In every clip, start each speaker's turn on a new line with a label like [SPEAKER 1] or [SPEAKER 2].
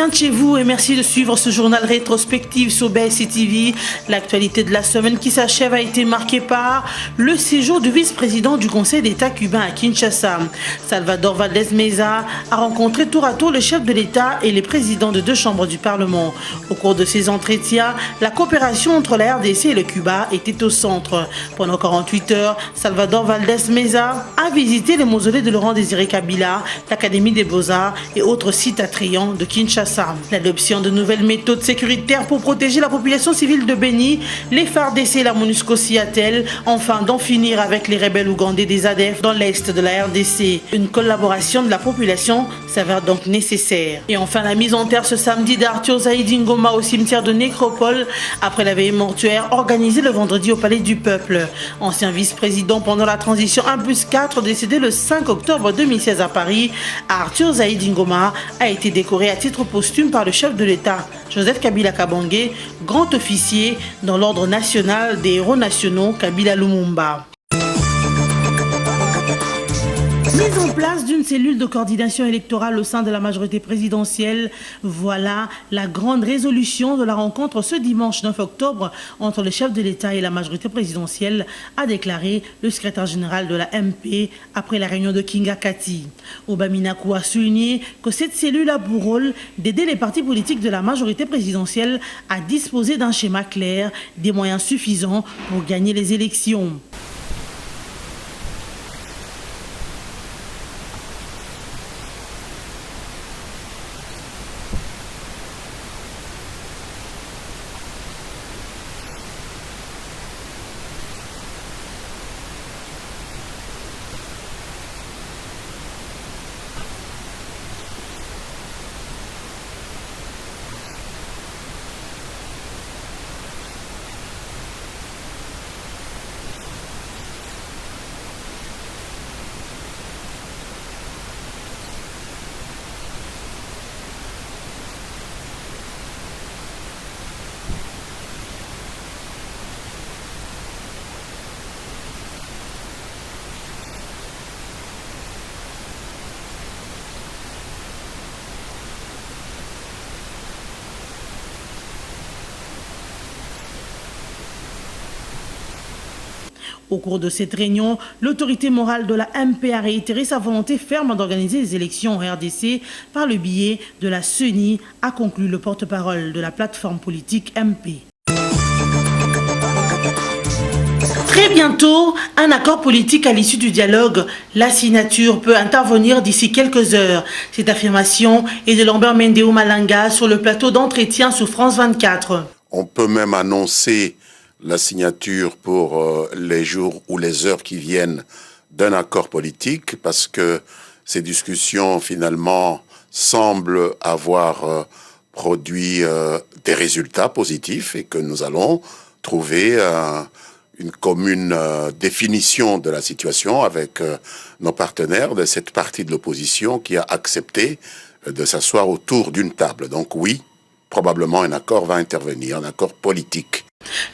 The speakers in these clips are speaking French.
[SPEAKER 1] bien de chez vous et merci de suivre ce journal rétrospectif sur BSC TV. L'actualité de la semaine qui s'achève a été marquée par le séjour du vice-président du Conseil d'État cubain à Kinshasa. Salvador Valdés Meza a rencontré tour à tour le chef de l'État et les présidents de deux chambres du Parlement. Au cours de ces entretiens, la coopération entre la RDC et le Cuba était au centre. Pendant 48 heures, Salvador Valdés Meza a visité les mausolées de Laurent Désiré Kabila, l'Académie des Beaux-Arts et autres sites attrayants de Kinshasa. L'adoption de nouvelles méthodes sécuritaires pour protéger la population civile de Beni, les FARDC et la MONUSCO s'y attellent, enfin d'en finir avec les rebelles ougandais des ADF dans l'est de la RDC. Une collaboration de la population s'avère donc nécessaire. Et enfin la mise en terre ce samedi d'Arthur Zaïd Ngoma au cimetière de Nécropole après la veillée mortuaire organisée le vendredi au Palais du Peuple. Ancien vice-président pendant la transition 1+4 décédé le 5 octobre 2016 à Paris, Arthur Zaïd Ngoma a été décoré à titre posthume par le chef de l'État, Joseph Kabila Kabange, grand officier dans l'ordre national des héros nationaux Kabila Lumumba. Mise en place d'une cellule de coordination électorale au sein de la majorité présidentielle, voilà la grande résolution de la rencontre ce dimanche 9 octobre entre le chef de l'État et la majorité présidentielle, a déclaré le secrétaire général de la MP après la réunion de Kinga Kati. Obaminaku a souligné que cette cellule a pour rôle d'aider les partis politiques de la majorité présidentielle à disposer d'un schéma clair, des moyens suffisants pour gagner les élections. Au cours de cette réunion, l'autorité morale de la MP a réitéré sa volonté ferme d'organiser les élections en RDC par le biais de la CENI, a conclu le porte-parole de la plateforme politique MP. Très bientôt, un accord politique à l'issue du dialogue. La signature peut intervenir d'ici quelques heures. Cette affirmation est de Lambert Mendeo Malanga sur le plateau d'entretien sur France 24.
[SPEAKER 2] On peut même annoncer la signature pour les jours ou les heures qui viennent d'un accord politique parce que ces discussions finalement semblent avoir produit des résultats positifs et que nous allons trouver une commune définition de la situation avec nos partenaires de cette partie de l'opposition qui a accepté de s'asseoir autour d'une table. Donc oui, probablement un accord va intervenir, un accord politique.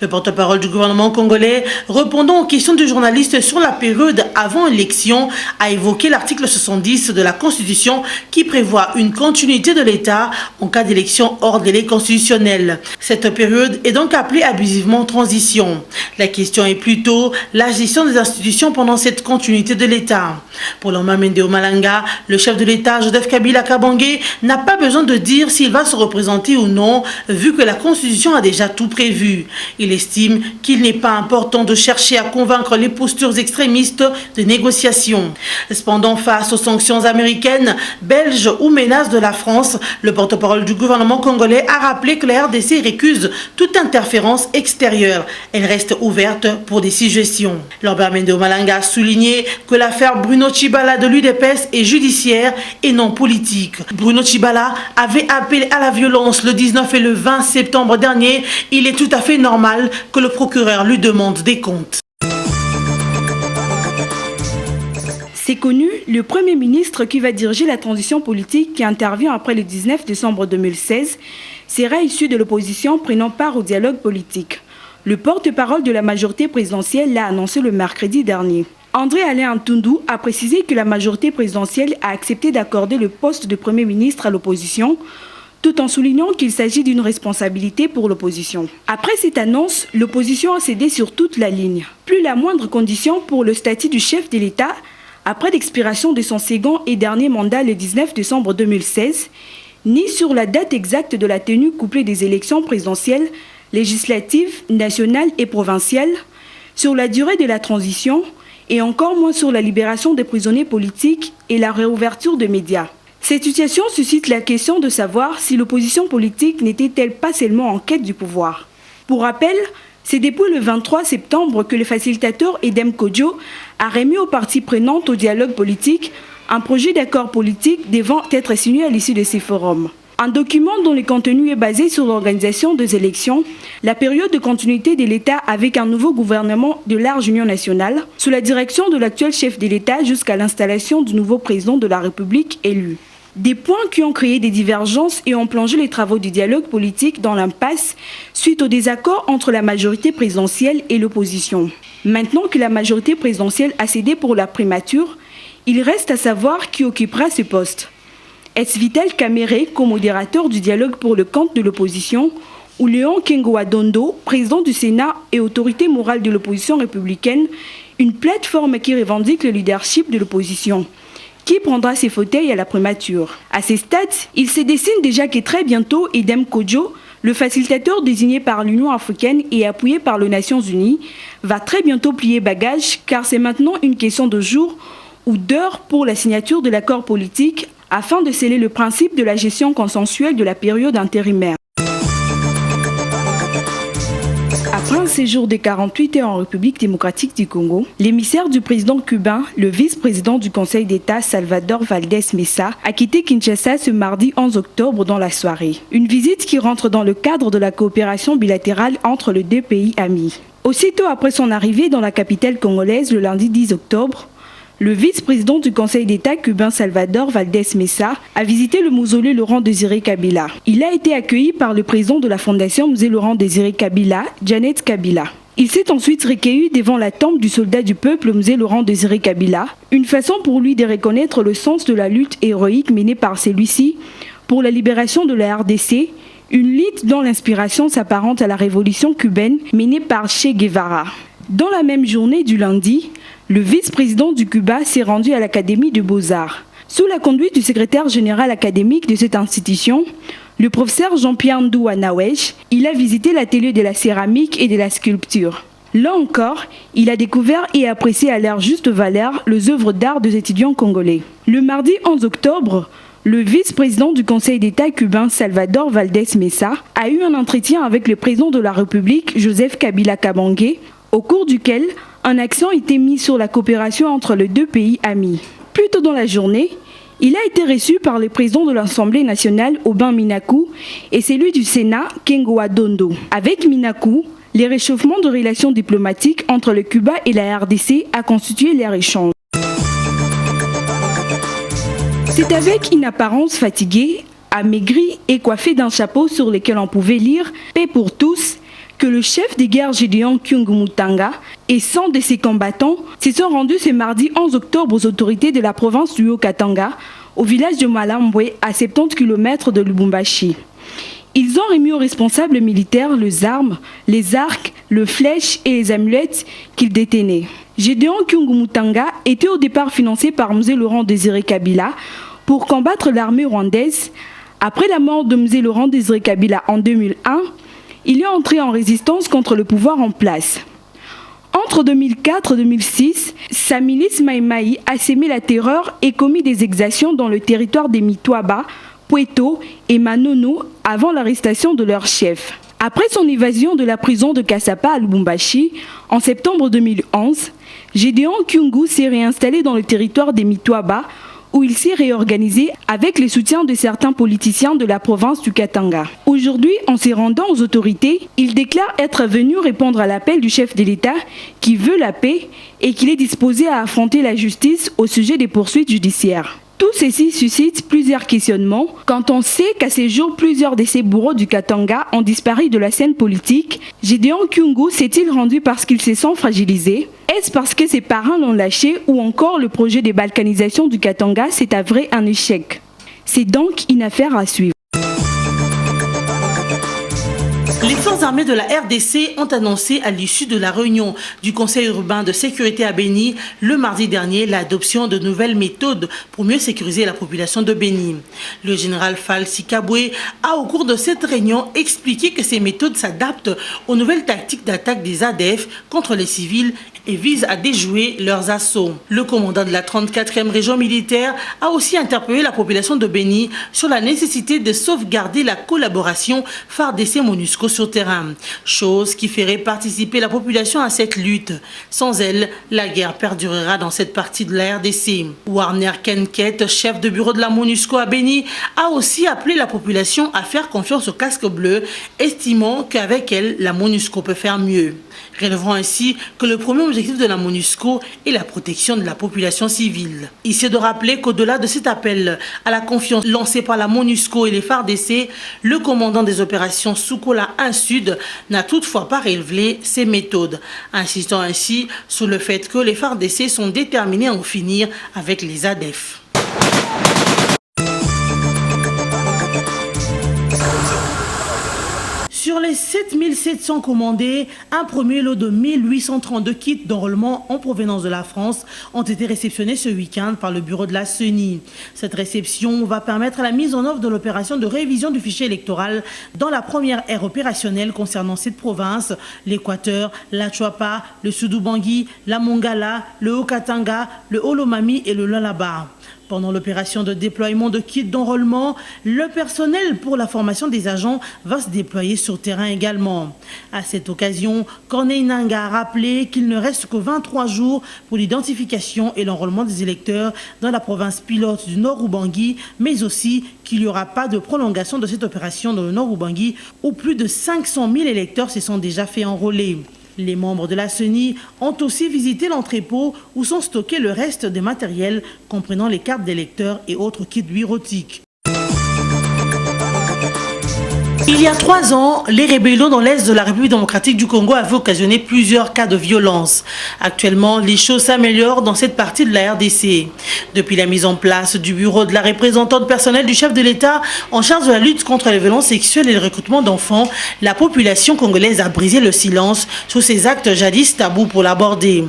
[SPEAKER 1] Le porte-parole du gouvernement congolais, répondant aux questions du journaliste sur la période avant l'élection, a évoqué l'article 70 de la Constitution qui prévoit une continuité de l'État en cas d'élection hors délai constitutionnel. Cette période est donc appelée abusivement transition. La question est plutôt la gestion des institutions pendant cette continuité de l'État. Pour Lambert Mendeo Malanga, le chef de l'État, Joseph Kabila Kabange, n'a pas besoin de dire s'il va se représenter ou non, vu que la Constitution a déjà tout prévu. Il estime qu'il n'est pas important de chercher à convaincre les postures extrémistes de négociation. Cependant, face aux sanctions américaines, belges ou menaces de la France, le porte-parole du gouvernement congolais a rappelé que la RDC récuse toute interférence extérieure. Elle reste ouverte pour des suggestions. Lambert Mendeo Malanga a souligné que l'affaire Bruno Tshibala de l'UDPS est judiciaire et non politique. Bruno Tshibala avait appelé à la violence le 19 et le 20 septembre dernier. Il est tout à fait normal que le procureur lui demande des comptes.
[SPEAKER 3] C'est connu, le Premier ministre qui va diriger la transition politique qui intervient après le 19 décembre 2016 sera issu de l'opposition prenant part au dialogue politique. Le porte-parole de la majorité présidentielle l'a annoncé le mercredi dernier. André-Alain Ntundou a précisé que la majorité présidentielle a accepté d'accorder le poste de Premier ministre à l'opposition, tout en soulignant qu'il s'agit d'une responsabilité pour l'opposition. Après cette annonce, l'opposition a cédé sur toute la ligne. Plus la moindre condition pour le statut du chef de l'État après l'expiration de son second et dernier mandat le 19 décembre 2016, ni sur la date exacte de la tenue couplée des élections présidentielles, législatives, nationales et provinciales, sur la durée de la transition et encore moins sur la libération des prisonniers politiques et la réouverture des médias. Cette situation suscite la question de savoir si l'opposition politique n'était-elle pas seulement en quête du pouvoir. Pour rappel, c'est depuis le 23 septembre que le facilitateur Edem Kodjo a remis aux parties prenantes au dialogue politique un projet d'accord politique devant être signé à l'issue de ces forums. Un document dont le contenu est basé sur l'organisation des élections, la période de continuité de l'État avec un nouveau gouvernement de large union nationale, sous la direction de l'actuel chef de l'État jusqu'à l'installation du nouveau président de la République élu. Des points qui ont créé des divergences et ont plongé les travaux du dialogue politique dans l'impasse suite au désaccord entre la majorité présidentielle et l'opposition. Maintenant que la majorité présidentielle a cédé pour la primature, il reste à savoir qui occupera ce poste. Est-ce Vital Kamerhe, co-modérateur du dialogue pour le compte de l'opposition, ou Léon Kengoa Dondo, président du Sénat et autorité morale de l'opposition républicaine, une plateforme qui revendique le leadership de l'opposition? Qui prendra ses fauteuils à la primature? À ces stades, il se dessine déjà que très bientôt, Edem Kodjo, le facilitateur désigné par l'Union africaine et appuyé par les Nations unies, va très bientôt plier bagage, car c'est maintenant une question de jours ou d'heures pour la signature de l'accord politique afin de sceller le principe de la gestion consensuelle de la période intérimaire. Après un séjour de 48 heures en République démocratique du Congo, l'émissaire du président cubain, le vice-président du Conseil d'État Salvador Valdés Mesa, a quitté Kinshasa ce mardi 11 octobre dans la soirée. Une visite qui rentre dans le cadre de la coopération bilatérale entre les deux pays amis. Aussitôt après son arrivée dans la capitale congolaise le lundi 10 octobre, le vice-président du Conseil d'État cubain Salvador Valdés Mesa a visité le mausolée Laurent-Désiré Kabila. Il a été accueilli par le président de la fondation Musée Laurent-Désiré Kabila, Janet Kabila. Il s'est ensuite recueilli devant la tombe du soldat du peuple Musée Laurent-Désiré Kabila, une façon pour lui de reconnaître le sens de la lutte héroïque menée par celui-ci pour la libération de la RDC, une lutte dont l'inspiration s'apparente à la révolution cubaine menée par Che Guevara. Dans la même journée du lundi, le vice-président du Cuba s'est rendu à l'Académie des Beaux-Arts. Sous la conduite du secrétaire général académique de cette institution, le professeur Jean-Pierre Ndou Anawej, il a visité l'atelier de la céramique et de la sculpture. Là encore, il a découvert et apprécié à leur juste valeur les œuvres d'art des étudiants congolais. Le mardi 11 octobre, le vice-président du Conseil d'État cubain Salvador Valdés Mesa a eu un entretien avec le président de la République, Joseph Kabila Kabange, au cours duquel un accent était mis sur la coopération entre les deux pays amis. Plus tôt dans la journée, il a été reçu par le président de l'Assemblée nationale, Aubin Minakou, et celui du Sénat, Kengoa Dondo. Avec Minakou, les réchauffements de relations diplomatiques entre le Cuba et la RDC a constitué leur échange. C'est avec une apparence fatiguée, amaigrie et coiffée d'un chapeau sur lequel on pouvait lire « Paix pour tous » que le chef de guerre Gédéon Kyungu Mutanga et 100 de ses combattants se sont rendus ce mardi 11 octobre aux autorités de la province du Haut-Katanga, au village de Malambwe, à 70 km de Lubumbashi. Ils ont remis aux responsables militaires les armes, les arcs, les flèches et les amulettes qu'ils détenaient. Gédéon Kyungu Mutanga était au départ financé par Musée Laurent-Désiré Kabila pour combattre l'armée rwandaise. Après la mort de Musée Laurent-Désiré Kabila en 2001, il est entré en résistance contre le pouvoir en place. Entre 2004 et 2006, sa milice Maïmaï a sémé la terreur et commis des exactions dans le territoire des Mitwaba, Pweto et Manono avant l'arrestation de leur chef. Après son évasion de la prison de Kassapa à Lubumbashi, en septembre 2011, Gédéon Kyungu s'est réinstallé dans le territoire des Mitwaba, où il s'est réorganisé avec le soutien de certains politiciens de la province du Katanga. Aujourd'hui, en se rendant aux autorités, il déclare être venu répondre à l'appel du chef de l'État qui veut la paix et qu'il est disposé à affronter la justice au sujet des poursuites judiciaires. Tout ceci suscite plusieurs questionnements quand on sait qu'à ces jours, plusieurs de ces bourreaux du Katanga ont disparu de la scène politique. Gédéon Kyungu s'est-il rendu parce qu'il se sent fragilisé? Est-ce parce que ses parents l'ont lâché ou encore le projet de balkanisation du Katanga s'est avéré un échec? C'est donc une affaire à suivre.
[SPEAKER 1] Les forces armées de la RDC ont annoncé à l'issue de la réunion du Conseil urbain de sécurité à Béni le mardi dernier l'adoption de nouvelles méthodes pour mieux sécuriser la population de Béni. Le général Falsi Kabwe a au cours de cette réunion expliqué que ces méthodes s'adaptent aux nouvelles tactiques d'attaque des ADF contre les civils et visent à déjouer leurs assauts. Le commandant de la 34e région militaire a aussi interpellé la population de Béni sur la nécessité de sauvegarder la collaboration FARDC-MONUSCO sur terrain, chose qui ferait participer la population à cette lutte. Sans elle, la guerre perdurera dans cette partie de la RDC. Warner Kenket, chef de bureau de la MONUSCO à Béni, a aussi appelé la population à faire confiance au casque bleu, estimant qu'avec elle, la MONUSCO peut faire mieux. Relevant ainsi que le premier objectif de la MONUSCO est la protection de la population civile. Ici est de rappeler qu'au-delà de cet appel à la confiance lancé par la MONUSCO et les FARDC, le commandant des opérations Soukola 1 Sud n'a toutefois pas révélé ses méthodes, insistant ainsi sur le fait que les FARDC sont déterminés à en finir avec les ADF. Sur les 7700 commandés, un premier lot de 1832 kits d'enrôlement en provenance de la France ont été réceptionnés ce week-end par le bureau de la CENI. Cette réception va permettre la mise en œuvre de l'opération de révision du fichier électoral dans la première ère opérationnelle concernant cette province, l'Équateur, la Chuapa, le Sud-Bangui, la Mongala, le Haut-Katanga, le Haut-Lomami et le Lualaba. Pendant l'opération de déploiement de kits d'enrôlement, le personnel pour la formation des agents va se déployer sur terrain également. À cette occasion, Corneille Nangaa a rappelé qu'il ne reste que 23 jours pour l'identification et l'enrôlement des électeurs dans la province pilote du Nord-Ubangui, mais aussi qu'il n'y aura pas de prolongation de cette opération dans le Nord-Ubangui où plus de 500 000 électeurs se sont déjà fait enrôler. Les membres de la CENI ont aussi visité l'entrepôt où sont stockés le reste des matériels comprenant les cartes d'électeurs et autres kits bureautiques. Il y a 3 ans, les rébellions dans l'est de la République démocratique du Congo avaient occasionné plusieurs cas de violence. Actuellement, les choses s'améliorent dans cette partie de la RDC. Depuis la mise en place du bureau de la représentante personnelle du chef de l'État en charge de la lutte contre les violences sexuelles et le recrutement d'enfants, la population congolaise a brisé le silence sur ces actes jadis tabous pour l'aborder.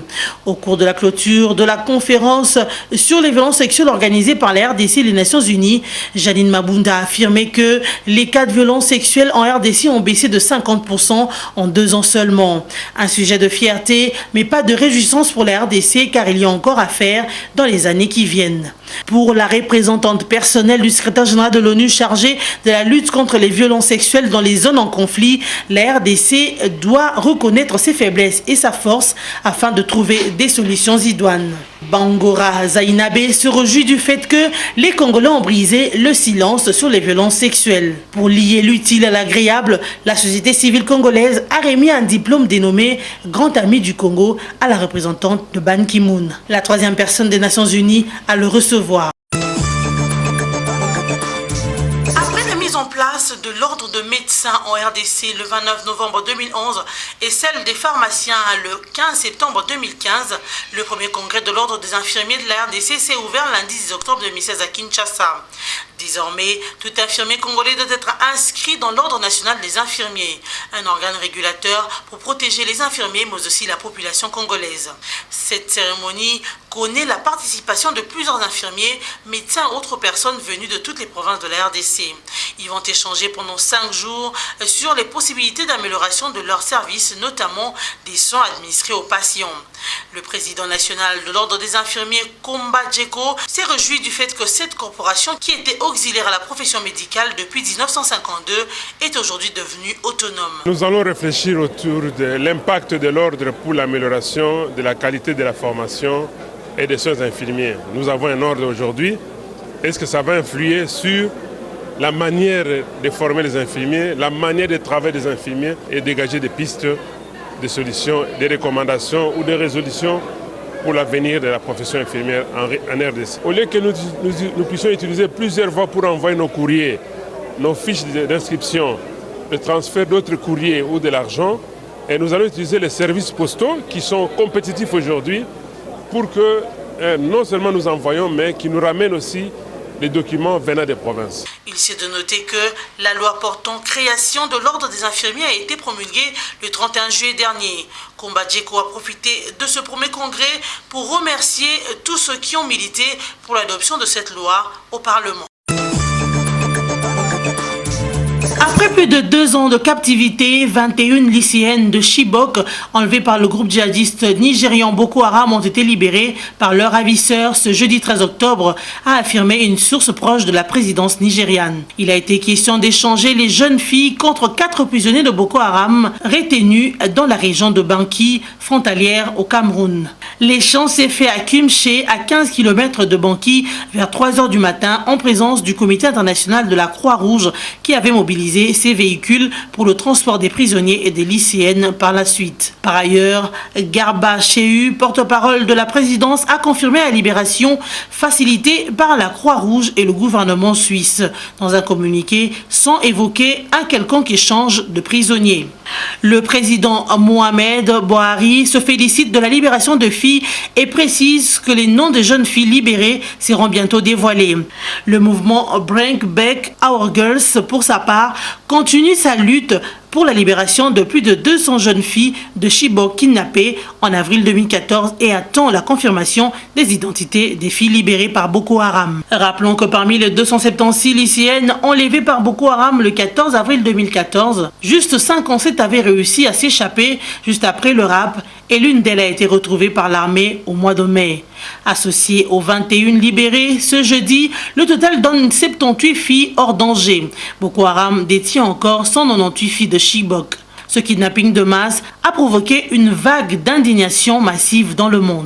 [SPEAKER 1] Au cours de la clôture de la conférence sur les violences sexuelles organisée par la RDC et les Nations Unies, Janine Mabunda a affirmé que les cas de violences sexuelles en RDC ont baissé de 50% en 2 ans seulement. Un sujet de fierté, mais pas de réjouissance pour la RDC car il y a encore à faire dans les années qui viennent. Pour la représentante personnelle du secrétaire général de l'ONU chargée de la lutte contre les violences sexuelles dans les zones en conflit, la RDC doit reconnaître ses faiblesses et sa force afin de trouver des solutions idoines. Bangora Zainabé se réjouit du fait que les Congolais ont brisé le silence sur les violences sexuelles. Pour lier l'utile à l'agréable, la société civile congolaise a remis un diplôme dénommé Grand Ami du Congo à la représentante de Ban Ki-moon, la 3e personne des Nations Unies à le recevoir. En place de l'ordre de médecins en RDC le 29 novembre 2011 et celle des pharmaciens le 15 septembre 2015, le premier congrès de l'ordre des infirmiers de la RDC s'est ouvert lundi 10 octobre 2016 à Kinshasa. Désormais, tout infirmier congolais doit être inscrit dans l'ordre national des infirmiers, un organe régulateur pour protéger les infirmiers mais aussi la population congolaise. Cette cérémonie connaît la participation de plusieurs infirmiers, médecins et autres personnes venues de toutes les provinces de la RDC. Ils vont échanger pendant 5 jours sur les possibilités d'amélioration de leurs services, notamment des soins administrés aux patients. Le président national de l'ordre des infirmiers, Komba Djeko, s'est réjoui du fait que cette corporation, qui était auxiliaire à la profession médicale depuis 1952, est aujourd'hui devenue autonome.
[SPEAKER 4] Nous allons réfléchir autour de l'impact de l'ordre pour l'amélioration de la qualité de la formation et des soins infirmiers. Nous avons un ordre aujourd'hui. Est-ce que ça va influer sur la manière de former les infirmiers, la manière de travailler des infirmiers et dégager des pistes de solutions, des recommandations ou des résolutions pour l'avenir de la profession infirmière en RDC. Au lieu que nous puissions utiliser plusieurs voies pour envoyer nos courriers, nos fiches d'inscription, le transfert d'autres courriers ou de l'argent, et nous allons utiliser les services postaux qui sont compétitifs aujourd'hui pour que non seulement nous envoyons, mais qui nous ramènent aussi les documents venant des provinces.
[SPEAKER 1] Il s'est de noter que la loi portant création de l'ordre des infirmiers a été promulguée le 31 juillet dernier. Komba Djeko a profité de ce premier congrès pour remercier tous ceux qui ont milité pour l'adoption de cette loi au Parlement. Après plus de 2 ans de captivité, 21 lycéennes de Chibok, enlevées par le groupe djihadiste nigérian Boko Haram, ont été libérées par leur ravisseur ce jeudi 13 octobre, a affirmé une source proche de la présidence nigériane. Il a été question d'échanger les jeunes filles contre 4 prisonniers de Boko Haram retenus dans la région de Banki, frontalière au Cameroun. L'échange s'est fait à Kumché, à 15 km de Banki, vers 3 h du matin, en présence du Comité international de la Croix-Rouge qui avait mobilisé ces véhicules pour le transport des prisonniers et des lycéennes par la suite. Par ailleurs, Garba Shehu, porte-parole de la présidence, a confirmé la libération facilitée par la Croix-Rouge et le gouvernement suisse, dans un communiqué sans évoquer un quelconque échange de prisonniers. Le président Mohamed Bouhari se félicite de la libération de filles et précise que les noms des jeunes filles libérées seront bientôt dévoilés. Le mouvement Bring Back Our Girls, pour sa part, continue sa lutte pour la libération de plus de 200 jeunes filles de Chibok kidnappées en avril 2014 et attend la confirmation des identités des filles libérées par Boko Haram. Rappelons que parmi les 276 lycéennes enlevées par Boko Haram le 14 avril 2014, juste 57 avaient réussi à s'échapper juste après le rap et l'une d'elles a été retrouvée par l'armée au mois de mai. Associée aux 21 libérées ce jeudi, le total donne 78 filles hors danger. Boko Haram détient encore 198 filles de Chibok. Ce kidnapping de masse a provoqué une vague d'indignation massive dans le monde.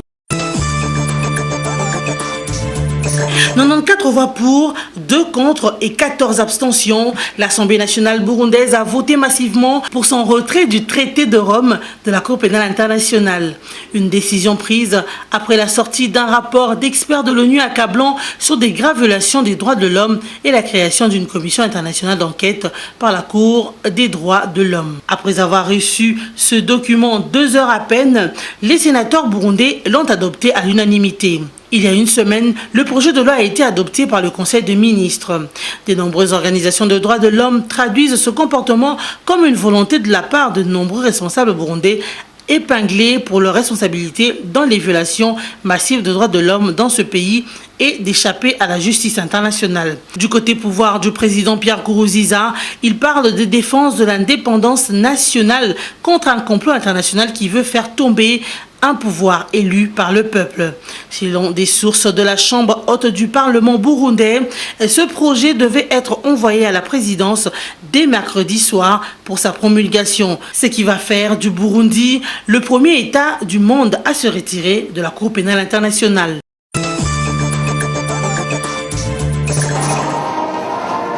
[SPEAKER 1] 94 voix pour, 2 contre et 14 abstentions. L'Assemblée nationale burundaise a voté massivement pour son retrait du traité de Rome de la Cour pénale internationale. Une décision prise après la sortie d'un rapport d'experts de l'ONU accablant sur des graves violations des droits de l'homme et la création d'une commission internationale d'enquête par la Cour des droits de l'homme. Après avoir reçu ce document 2 heures à peine, les sénateurs burundais l'ont adopté à l'unanimité. Il y a une semaine, le projet de loi a été adopté par le Conseil des ministres. De nombreuses organisations de droits de l'homme traduisent ce comportement comme une volonté de la part de nombreux responsables burundais épinglés pour leurs responsabilités dans les violations massives de droits de l'homme dans ce pays et d'échapper à la justice internationale. Du côté pouvoir du président Pierre Nkurunziza, il parle de défense de l'indépendance nationale contre un complot international qui veut faire tomber un pouvoir élu par le peuple. Selon des sources de la Chambre haute du Parlement burundais, ce projet devait être envoyé à la présidence dès mercredi soir pour sa promulgation, ce qui va faire du Burundi le premier État du monde à se retirer de la Cour pénale internationale.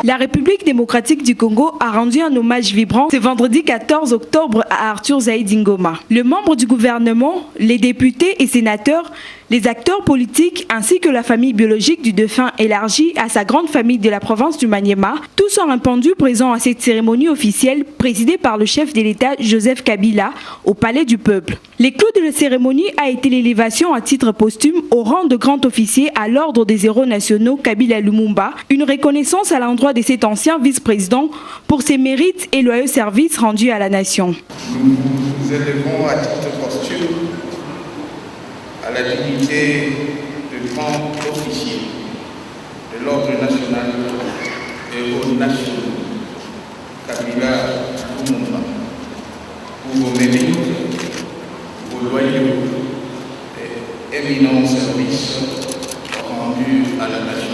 [SPEAKER 3] La République démocratique du Congo a rendu un hommage vibrant ce vendredi 14 octobre à Arthur Zaïdi Ngoma. Le membre du gouvernement, les députés et sénateurs, les acteurs politiques ainsi que la famille biologique du défunt élargie à sa grande famille de la province du Maniema, tous ont répondu présents à cette cérémonie officielle présidée par le chef de l'État Joseph Kabila au Palais du Peuple. L'éclos de la cérémonie a été l'élévation à titre posthume au rang de grand officier à l'ordre des héros nationaux Kabila Lumumba, une reconnaissance à l'endroit de cet ancien vice-président pour ses mérites et loyaux services rendus à la nation.
[SPEAKER 5] Nous élevons à titre posthume à la dignité de grand officier de l'ordre national et aux nationaux Kabila Lumumba pour vos mérites, vos loyaux et éminents services rendus à la nation.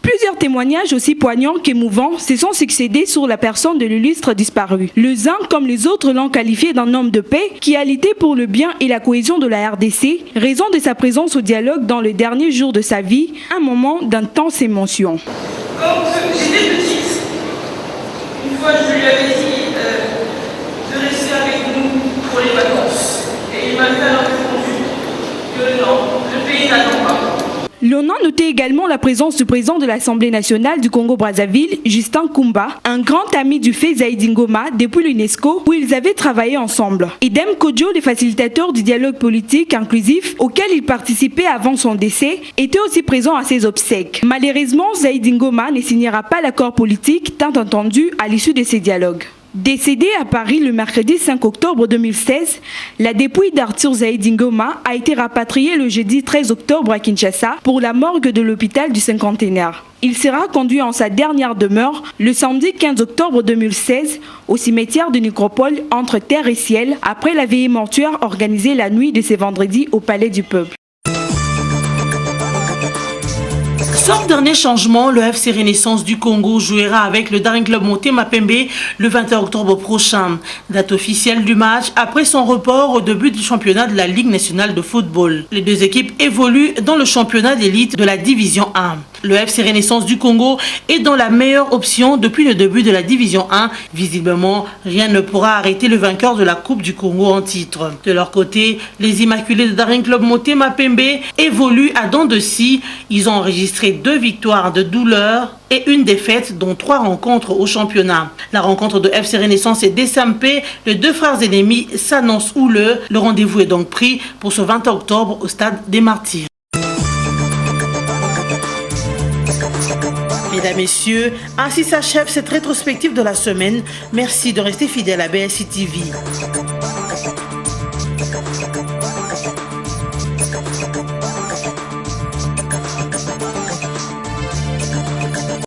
[SPEAKER 3] Plusieurs témoignages aussi poignants qu'émouvants se sont succédés sur la personne de l'illustre disparu. Les uns comme les autres l'ont qualifié d'un homme de paix qui a lutté pour le bien et la cohésion de la RDC, raison de sa présence au dialogue dans les derniers jours de sa vie, un moment d'intense émotion.
[SPEAKER 6] Quand j'étais petite, une fois je lui avais dit de rester avec nous pour les vacances. Et il m'a fait répondu que non, le pays n'attend pas.
[SPEAKER 3] L'on a noté également la présence du président de l'Assemblée nationale du Congo-Brazzaville, Justin Kumba, un grand ami du fait Zaïdi Ngoma depuis l'UNESCO où ils avaient travaillé ensemble. Idem Kodjo, le facilitateur du dialogue politique inclusif auquel il participait avant son décès, était aussi présent à ses obsèques. Malheureusement, Zaïdi Ngoma ne signera pas l'accord politique tant entendu à l'issue de ces dialogues. Décédé à Paris le mercredi 5 octobre 2016, la dépouille d'Arthur Zaïdi Ngoma a été rapatriée le jeudi 13 octobre à Kinshasa pour la morgue de l'hôpital du Cinquantenaire. Il sera conduit en sa dernière demeure le samedi 15 octobre 2016 au cimetière de Nécropole entre terre et ciel après la veillée mortuaire organisée la nuit de ce vendredi au Palais du Peuple.
[SPEAKER 1] Sans dernier changement, le FC Renaissance du Congo jouera avec le Daring Club Motema Pembe le 21 octobre prochain. Date officielle du match après son report au début du championnat de la Ligue nationale de football. Les deux équipes évoluent dans le championnat d'élite de la Division 1. Le FC Renaissance du Congo est dans la meilleure option depuis le début de la Division 1. Visiblement, rien ne pourra arrêter le vainqueur de la Coupe du Congo en titre. De leur côté, les Immaculés de Daring Club Motema Pembe évoluent à dents de scie. Ils ont enregistré 2 victoires de douleur et une défaite, dont 3 rencontres au championnat. La rencontre de FC Renaissance et d'Essampé, les deux frères ennemis, s'annonce houleux. Le rendez-vous est donc pris pour ce 20 octobre au stade des Martyrs. Mesdames, Messieurs, ainsi s'achève cette rétrospective de la semaine. Merci de rester fidèles à BSI TV.